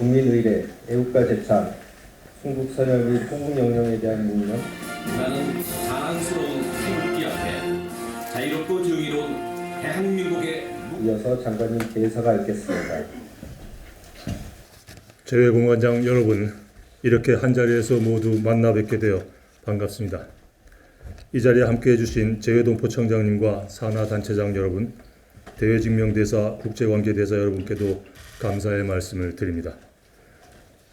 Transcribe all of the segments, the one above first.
국민의례, 애국가 제창, 순국 선열 및 통국 영령에 대한 문의는 나는 자랑스러운 태극기 앞에 자유롭고 정의로운 대한민국의 이어서 장관님 대사가 읽겠습니다. 제외공관장 여러분, 이렇게 한자리에서 모두 만나 뵙게 되어 반갑습니다. 이 자리에 함께해 주신 제외동포청장님과 산하단체장 여러분, 대외직명대사, 국제관계대사 여러분께도 감사의 말씀을 드립니다.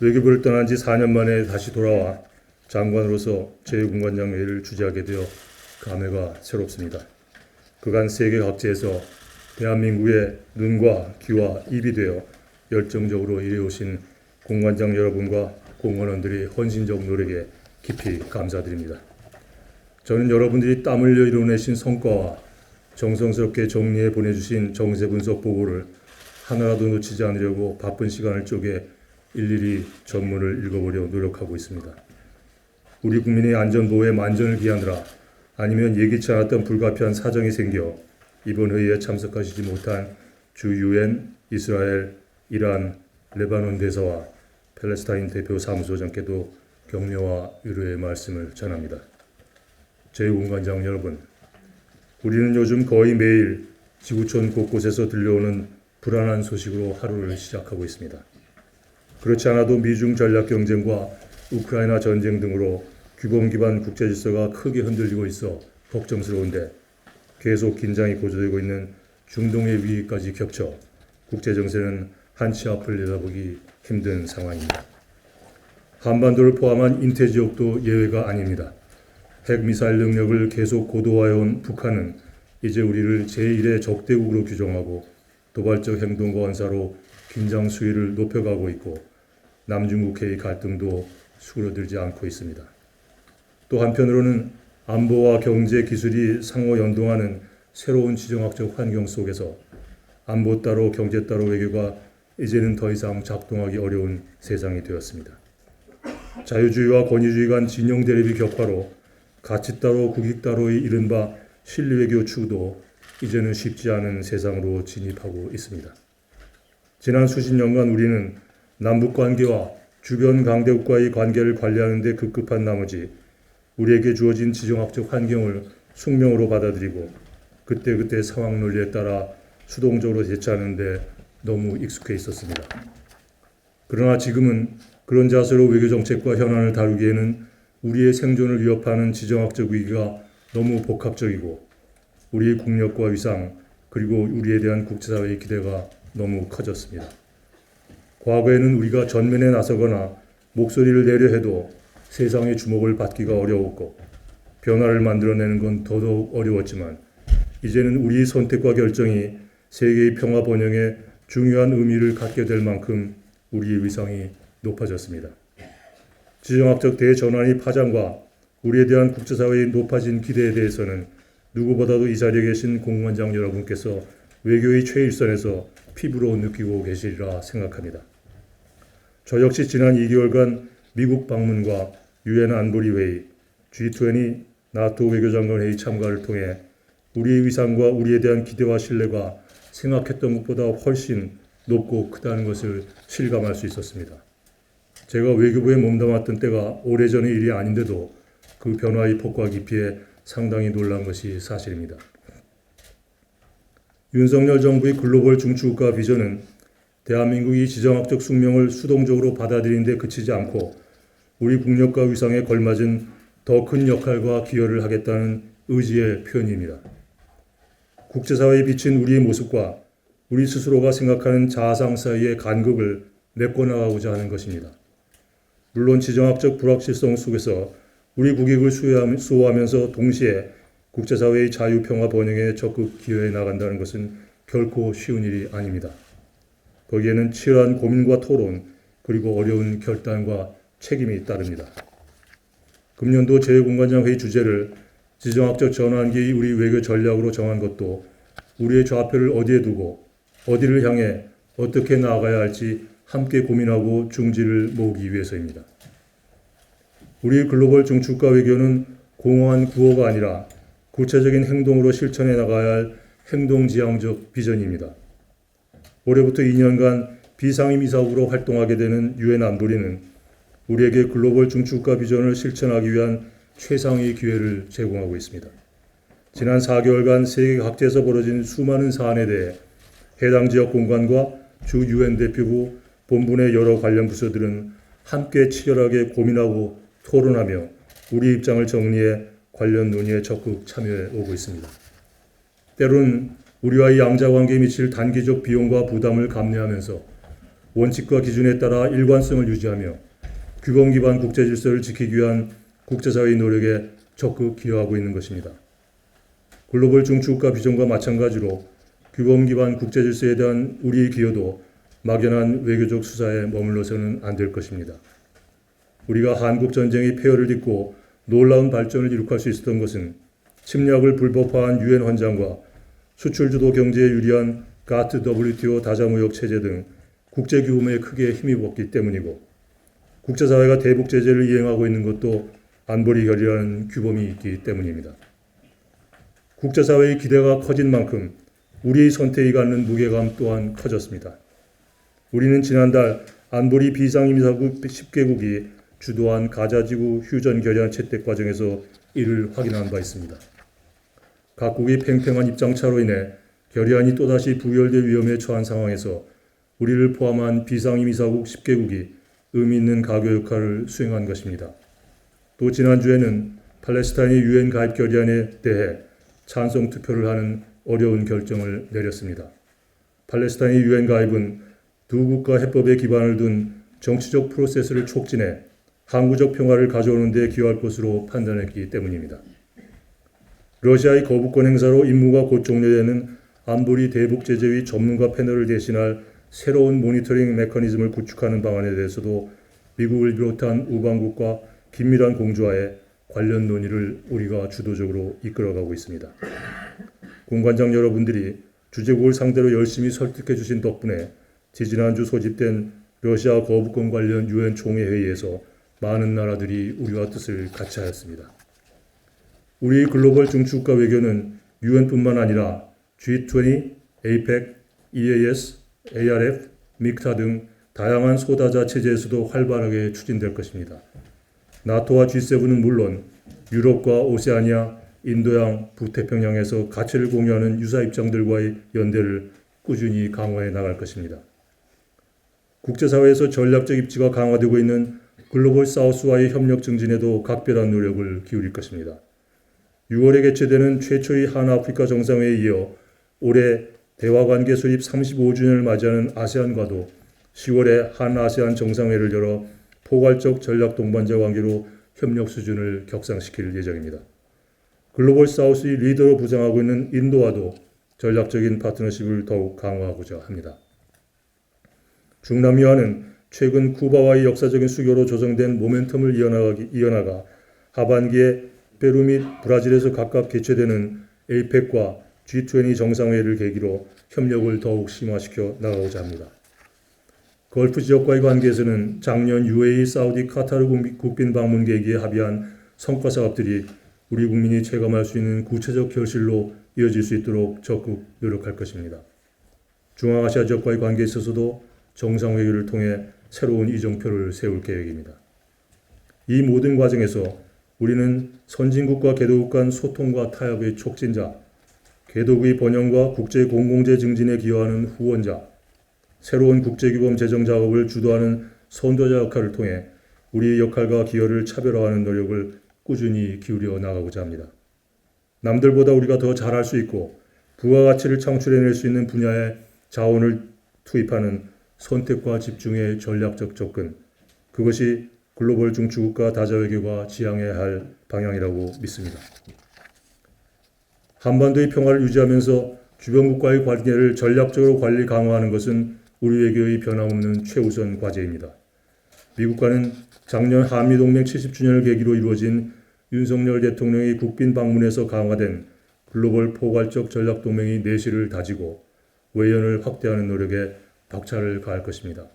외교부를 떠난 지 4년 만에 다시 돌아와 장관으로서 제외공관장 회의를 주재하게 되어 감회가 새롭습니다. 그간 세계 각지에서 대한민국의 눈과 귀와 입이 되어 열정적으로 일해오신 공관장 여러분과 공관원들의 헌신적 노력에 깊이 감사드립니다. 저는 여러분들이 땀 흘려 이뤄내신 성과와 정성스럽게 정리해 보내주신 정세 분석 보고를 하나라도 놓치지 않으려고 바쁜 시간을 쪼개 일일이 전문을 읽어보려 노력하고 있습니다. 우리 국민의 안전보호에 만전을 기하느라 아니면 예기치 않았던 불가피한 사정이 생겨 이번 회의에 참석하시지 못한 주 유엔, 이스라엘, 이란, 레바논 대사와 팔레스타인 대표 사무소장께도 격려와 위로의 말씀을 전합니다. 제외공관장 여러분, 우리는 요즘 거의 매일 지구촌 곳곳에서 들려오는 불안한 소식으로 하루를 시작하고 있습니다. 그렇지 않아도 미중 전략 경쟁과 우크라이나 전쟁 등으로 규범 기반 국제 질서가 크게 흔들리고 있어 걱정스러운데 계속 긴장이 고조되고 있는 중동의 위기까지 겹쳐 국제 정세는 한치 앞을 내다보기 힘든 상황입니다. 한반도를 포함한 인태 지역도 예외가 아닙니다. 핵미사일 능력을 계속 고도화해온 북한은 이제 우리를 제1의 적대국으로 규정하고 도발적 행동과 언사로 긴장 수위를 높여가고 있고 남중국해의 갈등도 수그러들지 않고 있습니다. 또 한편으로는 안보와 경제, 기술이 상호 연동하는 새로운 지정학적 환경 속에서 안보 따로 경제 따로 외교가 이제는 더 이상 작동하기 어려운 세상이 되었습니다. 자유주의와 권위주의 간 진영 대립이 격화로 가치 따로 국익 따로의 이른바 실리외교 추구도 이제는 쉽지 않은 세상으로 진입하고 있습니다. 지난 수십 년간 우리는 남북관계와 주변 강대국과의 관계를 관리하는 데 급급한 나머지 우리에게 주어진 지정학적 환경을 숙명으로 받아들이고 그때그때 상황 논리에 따라 수동적으로 대처하는 데 너무 익숙해 있었습니다. 그러나 지금은 그런 자세로 외교정책과 현안을 다루기에는 우리의 생존을 위협하는 지정학적 위기가 너무 복합적이고 우리의 국력과 위상 그리고 우리에 대한 국제사회의 기대가 너무 커졌습니다. 과거에는 우리가 전면에 나서거나 목소리를 내려 해도 세상의 주목을 받기가 어려웠고 변화를 만들어내는 건 더더욱 어려웠지만 이제는 우리의 선택과 결정이 세계의 평화 번영에 중요한 의미를 갖게 될 만큼 우리의 위상이 높아졌습니다. 지정학적 대전환의 파장과 우리에 대한 국제사회의 높아진 기대에 대해서는 누구보다도 이 자리에 계신 공관장 여러분께서 외교의 최일선에서 피부로 느끼고 계시리라 생각합니다. 저 역시 지난 2개월간 미국 방문과 유엔 안보리 회의, G20 나토 외교장관 회의 참가를 통해 우리의 위상과 우리에 대한 기대와 신뢰가 생각했던 것보다 훨씬 높고 크다는 것을 실감할 수 있었습니다. 제가 외교부에 몸담았던 때가 오래전의 일이 아닌데도 그 변화의 폭과 깊이에 상당히 놀란 것이 사실입니다. 윤석열 정부의 글로벌 중추국가 비전은 대한민국이 지정학적 숙명을 수동적으로 받아들이는 데 그치지 않고 우리 국력과 위상에 걸맞은 더 큰 역할과 기여를 하겠다는 의지의 표현입니다. 국제사회에 비친 우리의 모습과 우리 스스로가 생각하는 자아상 사이의 간극을 메꿔나가고자 하는 것입니다. 물론 지정학적 불확실성 속에서 우리 국익을 수호하면서 동시에 국제사회의 자유, 평화, 번영에 적극 기여해 나간다는 것은 결코 쉬운 일이 아닙니다. 거기에는 치열한 고민과 토론, 그리고 어려운 결단과 책임이 따릅니다. 금년도 제외공관장 회의 주제를 지정학적 전환기의 우리 외교 전략으로 정한 것도 우리의 좌표를 어디에 두고 어디를 향해 어떻게 나아가야 할지 함께 고민하고 중지를 모으기 위해서입니다. 우리 글로벌 중추국가 외교는 공허한 구호가 아니라 구체적인 행동으로 실천해 나가야 할 행동지향적 비전입니다. 올해부터 2년간 비상임이사국으로 활동하게 되는 유엔 안보리는 우리에게 글로벌 중추국가 비전을 실천하기 위한 최상의 기회를 제공하고 있습니다. 지난 4개월간 세계 각지에서 벌어진 수많은 사안에 대해 해당 지역 공관과 주 유엔 대표부 본부 내 여러 관련 부서들은 함께 치열하게 고민하고 토론하며 우리 입장을 정리해 관련 논의에 적극 참여해 오고 있습니다. 때로는 우리와의 양자관계에 미칠 단기적 비용과 부담을 감내하면서 원칙과 기준에 따라 일관성을 유지하며 규범 기반 국제 질서를 지키기 위한 국제사회의 노력에 적극 기여하고 있는 것입니다. 글로벌 중추국가 비전과 마찬가지로 규범 기반 국제 질서에 대한 우리의 기여도 막연한 외교적 수사에 머물러서는 안 될 것입니다. 우리가 한국 전쟁의 폐허를 딛고 놀라운 발전을 이룩할 수 있었던 것은 침략을 불법화한 유엔 헌장과 수출 주도 경제에 유리한 가트 WTO 다자무역 체제 등 국제 규범에 크게 힘입었기 때문이고 국제사회가 대북 제재를 이행하고 있는 것도 안보리 결의라는 규범이 있기 때문입니다. 국제사회의 기대가 커진 만큼 우리의 선택이 갖는 무게감 또한 커졌습니다. 우리는 지난달 안보리 비상임이사국 10개국이 주도한 가자지구 휴전 결의안 채택 과정에서 이를 확인한 바 있습니다. 각국의 팽팽한 입장차로 인해 결의안이 또다시 부결될 위험에 처한 상황에서 우리를 포함한 비상임이사국 10개국이 의미 있는 가교 역할을 수행한 것입니다. 또 지난주에는 팔레스타인의 유엔 가입 결의안에 대해 찬성 투표를 하는 어려운 결정을 내렸습니다. 팔레스타인의 유엔 가입은 두 국가 해법에 기반을 둔 정치적 프로세스를 촉진해 항구적 평화를 가져오는 데 기여할 것으로 판단했기 때문입니다. 러시아의 거부권 행사로 임무가 곧 종료되는 안보리 대북 제재의 전문가 패널을 대신할 새로운 모니터링 메커니즘을 구축하는 방안에 대해서도 미국을 비롯한 우방국과 긴밀한 공조하에 관련 논의를 우리가 주도적으로 이끌어가고 있습니다. 공관장 여러분들이 주재국을 상대로 열심히 설득해 주신 덕분에 지지난주 소집된 러시아 거부권 관련 유엔 총회 회의에서 많은 나라들이 우리와 뜻을 같이 하였습니다. 우리의 글로벌 중추국가 외교는 유엔뿐만 아니라 G20, APEC, EAS, ARF, 믹타 등 다양한 소다자 체제에서도 활발하게 추진될 것입니다. 나토와 G7은 물론 유럽과 오세아니아, 인도양, 북태평양에서 가치를 공유하는 유사 입장들과의 연대를 꾸준히 강화해 나갈 것입니다. 국제사회에서 전략적 입지가 강화되고 있는 글로벌 사우스와의 협력 증진에도 각별한 노력을 기울일 것입니다. 6월에 개최되는 최초의 한아프리카 정상회의에 이어 올해 대화관계 수립 35주년을 맞이하는 아세안과도 10월에 한아세안 정상회의를 열어 포괄적 전략 동반자 관계로 협력 수준을 격상시킬 예정입니다. 글로벌 사우스의 리더로 부상하고 있는 인도와도 전략적인 파트너십을 더욱 강화하고자 합니다. 중남미와는 최근 쿠바와의 역사적인 수교로 조성된 모멘텀을 이어나가 하반기에 페루 및 브라질에서 각각 개최되는 APEC과 G20 정상회의를 계기로 협력을 더욱 심화시켜 나가고자 합니다. 걸프 지역과의 관계에서는 작년 UAE, 사우디, 카타르 국빈 방문 계기에 합의한 성과 사업들이 우리 국민이 체감할 수 있는 구체적 결실로 이어질 수 있도록 적극 노력할 것입니다. 중앙아시아 지역과의 관계에 있어서도 정상회의를 통해 새로운 이정표를 세울 계획입니다. 이 모든 과정에서 우리는 선진국과 개도국 간 소통과 타협의 촉진자, 개도국의 번영과 국제 공공재 증진에 기여하는 후원자, 새로운 국제규범 제정 작업을 주도하는 선도자 역할을 통해 우리의 역할과 기여를 차별화하는 노력을 꾸준히 기울여 나가고자 합니다. 남들보다 우리가 더 잘할 수 있고 부가가치를 창출해낼 수 있는 분야에 자원을 투입하는 선택과 집중의 전략적 접근, 그것이 글로벌 중추국가 다자외교가 지향해야 할 방향이라고 믿습니다. 한반도의 평화를 유지하면서 주변국과의 관계를 전략적으로 관리 강화하는 것은 우리 외교의 변함없는 최우선 과제입니다. 미국과는 작년 한미동맹 70주년을 계기로 이루어진 윤석열 대통령의 국빈 방문에서 강화된 글로벌 포괄적 전략동맹의 내실을 다지고 외연을 확대하는 노력에 박차를 가할 것입니다.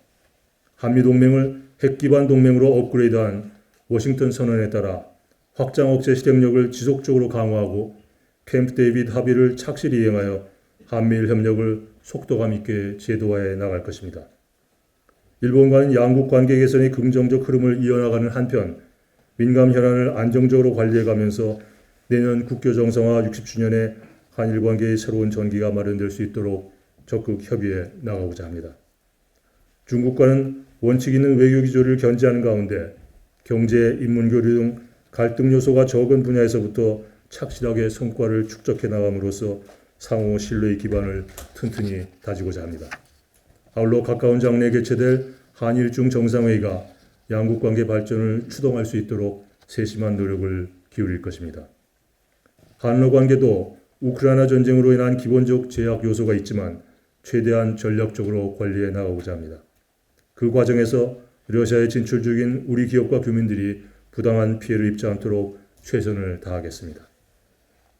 한미동맹을 핵기반 동맹으로 업그레이드한 워싱턴 선언에 따라 확장 억제 실행력을 지속적으로 강화하고 캠프 데이비드 합의를 착실히 이행하여 한미일 협력을 속도감 있게 제도화해 나갈 것입니다. 일본과는 양국 관계 개선의 긍정적 흐름을 이어나가는 한편 민감 현안을 안정적으로 관리해가면서 내년 국교 정상화 60주년에 한일 관계의 새로운 전기가 마련될 수 있도록 적극 협의해 나가고자 합니다. 중국과는 원칙 있는 외교 기조를 견지하는 가운데 경제, 인문 교류 등 갈등 요소가 적은 분야에서부터 착실하게 성과를 축적해 나감으로써 상호 신뢰의 기반을 튼튼히 다지고자 합니다. 아울러 가까운 장래에 개최될 한일중 정상회의가 양국 관계 발전을 추동할 수 있도록 세심한 노력을 기울일 것입니다. 한러 관계도 우크라이나 전쟁으로 인한 기본적 제약 요소가 있지만 최대한 전략적으로 관리해 나가고자 합니다. 그 과정에서 러시아에 진출 중인 우리 기업과 교민들이 부당한 피해를 입지 않도록 최선을 다하겠습니다.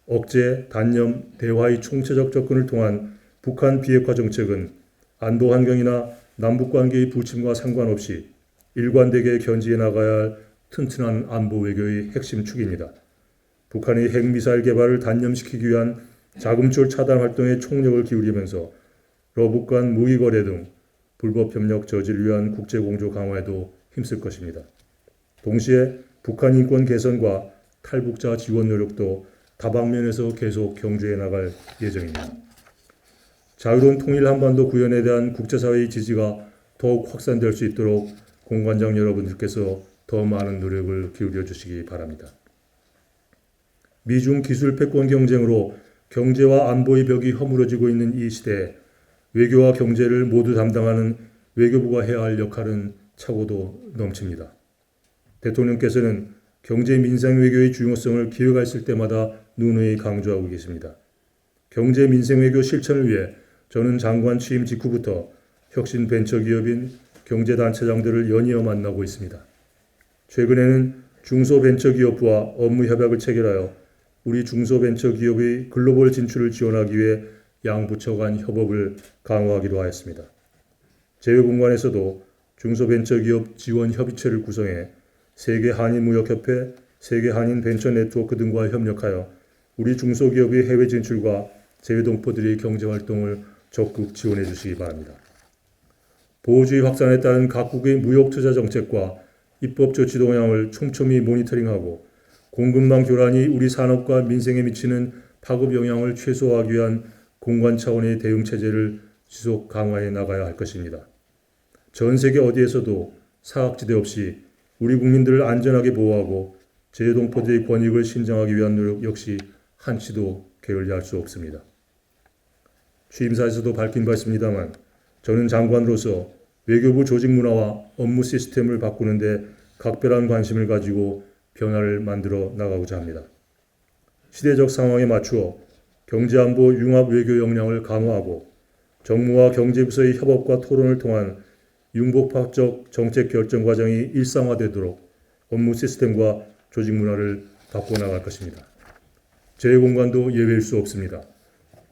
억제, 단념, 대화의 총체적 접근을 통한 북한 비핵화 정책은 안보 환경이나 남북관계의 부침과 상관없이 일관되게 견지해 나가야 할 튼튼한 안보 외교의 핵심 축입니다. 북한의 핵미사일 개발을 단념시키기 위한 자금줄 차단 활동에 총력을 기울이면서 러북 간 무기거래 등 불법 협력 저지를 위한 국제공조 강화에도 힘쓸 것입니다. 동시에 북한 인권 개선과 탈북자 지원 노력도 다방면에서 계속 경주해 나갈 예정입니다. 자유로운 통일 한반도 구현에 대한 국제사회의 지지가 더욱 확산될 수 있도록 공관장 여러분들께서 더 많은 노력을 기울여 주시기 바랍니다. 미중 기술 패권 경쟁으로 경제와 안보의 벽이 허물어지고 있는 이 시대에 외교와 경제를 모두 담당하는 외교부가 해야 할 역할은 차고도 넘칩니다. 대통령께서는 경제 민생 외교의 중요성을 기회가 있을 때마다 누누이 강조하고 계십니다. 경제 민생 외교 실천을 위해 저는 장관 취임 직후부터 혁신 벤처기업인 경제단체장들을 연이어 만나고 있습니다. 최근에는 중소벤처기업부와 업무 협약을 체결하여 우리 중소벤처기업의 글로벌 진출을 지원하기 위해 양부처 간 협업을 강화하기로 하였습니다. 재외공관에서도 중소벤처기업 지원협의체를 구성해 세계한인무역협회, 세계한인벤처네트워크 등과 협력하여 우리 중소기업의 해외 진출과 재외동포들의 경제활동을 적극 지원해 주시기 바랍니다. 보호주의 확산에 따른 각국의 무역투자 정책과 입법 조치 동향을 촘촘히 모니터링하고 공급망 교란이 우리 산업과 민생에 미치는 파급 영향을 최소화하기 위한 공관 차원의 대응 체제를 지속 강화해 나가야 할 것입니다. 전 세계 어디에서도 사각지대 없이 우리 국민들을 안전하게 보호하고 재외동포들의 권익을 신장하기 위한 노력 역시 한치도 게을리할 수 없습니다. 취임사에서도 밝힌 바 있습니다만 저는 장관으로서 외교부 조직 문화와 업무 시스템을 바꾸는 데 각별한 관심을 가지고 변화를 만들어 나가고자 합니다. 시대적 상황에 맞추어 경제안보 융합 외교 역량을 강화하고 정무와 경제부서의 협업과 토론을 통한 융복합적 정책 결정 과정이 일상화되도록 업무 시스템과 조직 문화를 바꿔나갈 것입니다. 재외공관도 예외일 수 없습니다.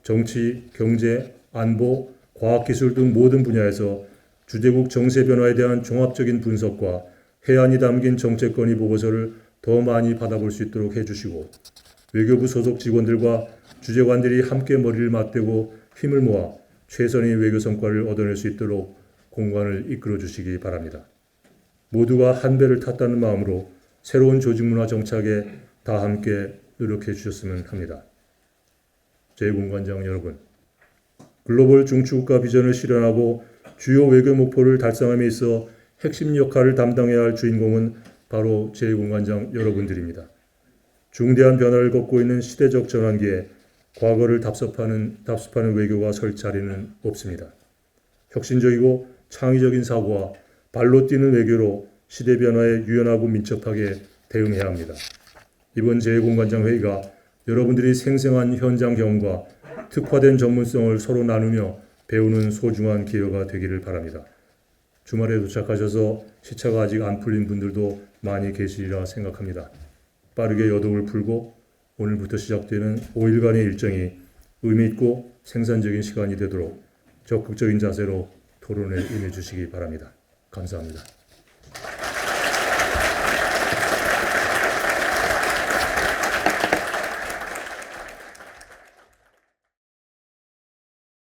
정치, 경제, 안보, 과학기술 등 모든 분야에서 주재국 정세 변화에 대한 종합적인 분석과 해안이 담긴 정책 건의 보고서를 더 많이 받아볼 수 있도록 해주시고 외교부 소속 직원들과 주재관들이 함께 머리를 맞대고 힘을 모아 최선의 외교 성과를 얻어낼 수 있도록 공관을 이끌어 주시기 바랍니다. 모두가 한 배를 탔다는 마음으로 새로운 조직 문화 정착에 다 함께 노력해 주셨으면 합니다. 제 공관장 여러분, 글로벌 중추국가 비전을 실현하고 주요 외교 목표를 달성함에 있어 핵심 역할을 담당해야 할 주인공은 바로 제 공관장 여러분들입니다. 중대한 변화를 겪고 있는 시대적 전환기에 과거를 답습하는 외교가 설 자리는 없습니다. 혁신적이고 창의적인 사고와 발로 뛰는 외교로 시대 변화에 유연하고 민첩하게 대응해야 합니다. 이번 제 공관장 회의가 여러분들이 생생한 현장 경험과 특화된 전문성을 서로 나누며 배우는 소중한 기회가 되기를 바랍니다. 주말에 도착하셔서 시차가 아직 안 풀린 분들도 많이 계시리라 생각합니다. 빠르게 여독을 풀고 오늘부터 시작되는 5일간의 일정이 의미있고 생산적인 시간이 되도록 적극적인 자세로 토론에 임해 주시기 바랍니다. 감사합니다.